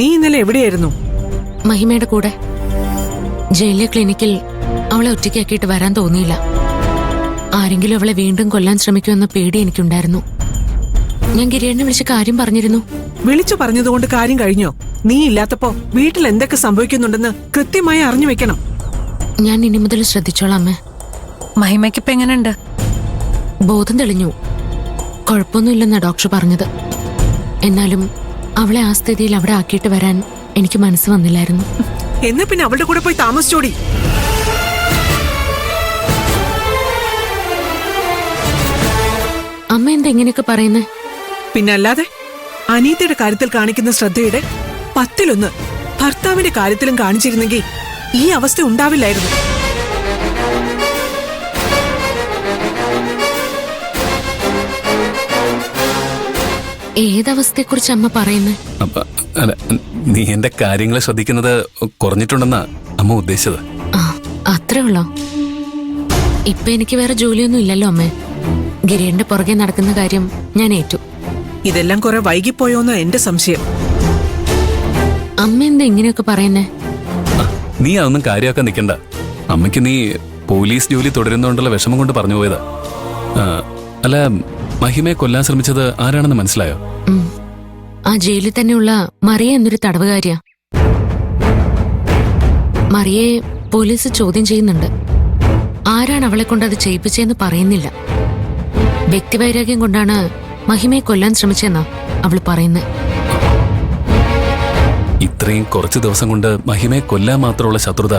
നീ ഇന്നലെ എവിടെയായിരുന്നു? മഹിമയുടെ കൂടെ. ജയിലിലെ ക്ലിനിക്കിൽ അവളെ ഒറ്റയ്ക്കാക്കിയിട്ട് വരാൻ തോന്നിയില്ല. ആരെങ്കിലും അവളെ വീണ്ടും കൊല്ലാൻ ശ്രമിക്കുമെന്ന പേടി എനിക്കുണ്ടായിരുന്നു. ഞാൻ ഗിരിയേട്ടനെ വിളിച്ച് കാര്യം പറഞ്ഞിരുന്നു. വിളിച്ചു പറഞ്ഞതുകൊണ്ട് കാര്യം കഴിഞ്ഞോ? നീ ഇല്ലാത്തപ്പോ വീട്ടിൽ എന്തൊക്കെ സംഭവിക്കുന്നുണ്ടെന്ന് കൃത്യമായി അറിഞ്ഞു വെക്കണം. ഞാൻ ഇനി മുതൽ ശ്രദ്ധിച്ചോളാം അമ്മേ. മഹിമയ്ക്കിപ്പോ എങ്ങനെയുണ്ട്? ബോധം തെളിഞ്ഞു. കുഴപ്പമൊന്നുമില്ലെന്നാ ഡോക്ടർ പറഞ്ഞത്. എന്നാലും അവളെ ആ സ്ഥിതിയിൽ അവിടെ ആക്കിയിട്ട് വരാൻ എനിക്ക് മനസ്സ് വന്നില്ലായിരുന്നു. എന്നാ പിന്നെ അവളുടെ കൂടെ പോയി താമസിച്ചോടി. അമ്മ എന്താ ഇങ്ങനെയൊക്കെ പറയുന്നേ? പിന്നല്ലാതെ അനീതയുടെ കാര്യത്തിൽ കാണിക്കുന്ന ശ്രദ്ധയുടെ 10-1 ഭർത്താവിന്റെ കാര്യത്തിലും കാണിച്ചിരുന്നെങ്കിൽ ഈ അവസ്ഥ ഉണ്ടാവില്ലായിരുന്നു. ഏതവസ്ഥയെക്കുറിച്ച് അമ്മ പറയുന്നേ? നീ എന്റെ കാര്യങ്ങൾ ശ്രദ്ധിക്കുന്നത് കുറഞ്ഞിട്ടുണ്ടെന്നാ അമ്മ ഉദ്ദേശിച്ചത്. ആ, അത്രേ ഉള്ളോ? ഇപ്പൊ എനിക്ക് വേറെ ജോലിയൊന്നും ഇല്ലല്ലോ അമ്മേ. ഗിരിയേട്ടന്റെ പുറകെ നടക്കുന്ന കാര്യം ഞാൻ ഏറ്റു. ഇതെല്ലാം കുറെ വൈകിപ്പോയോന്നാ എന്റെ സംശയം. അമ്മ എന്താ ഇങ്ങനെയൊക്കെ പറയുന്നേ? നീ അതൊന്നും കാര്യമാക്കാൻ നിൽക്കണ്ട. അമ്മയ്ക്ക് നീ പോലീസ് ജോലി തുടരുന്നോണ്ടുള്ള വിഷമം കൊണ്ട് പറഞ്ഞു പോയതാ. അല്ല, മഹിമയെ കൊല്ലാൻ ശ്രമിച്ചത് ആരാണെന്ന് മനസ്സിലായോ? ആ ജയിലിൽ തന്നെയുള്ള മറിയ എന്നൊരു തടവുകാരിയാ. മറിയെ പോലീസ് ചോദ്യം ചെയ്യുന്നുണ്ട്. ആരാണ് അവളെ കൊണ്ട് അത് ചെയ്യിപ്പിച്ചെന്ന് പറയുന്നില്ല. വ്യക്തിവൈരാഗ്യം കൊണ്ടാണ് മഹിമയെ കൊല്ലാൻ ശ്രമിച്ചെന്നാ അവള് പറയുന്നത്. ഇത്രയും കുറച്ചു ദിവസം കൊണ്ട് മഹിമയെ കൊല്ലാൻ മാത്രമുള്ള ശത്രുത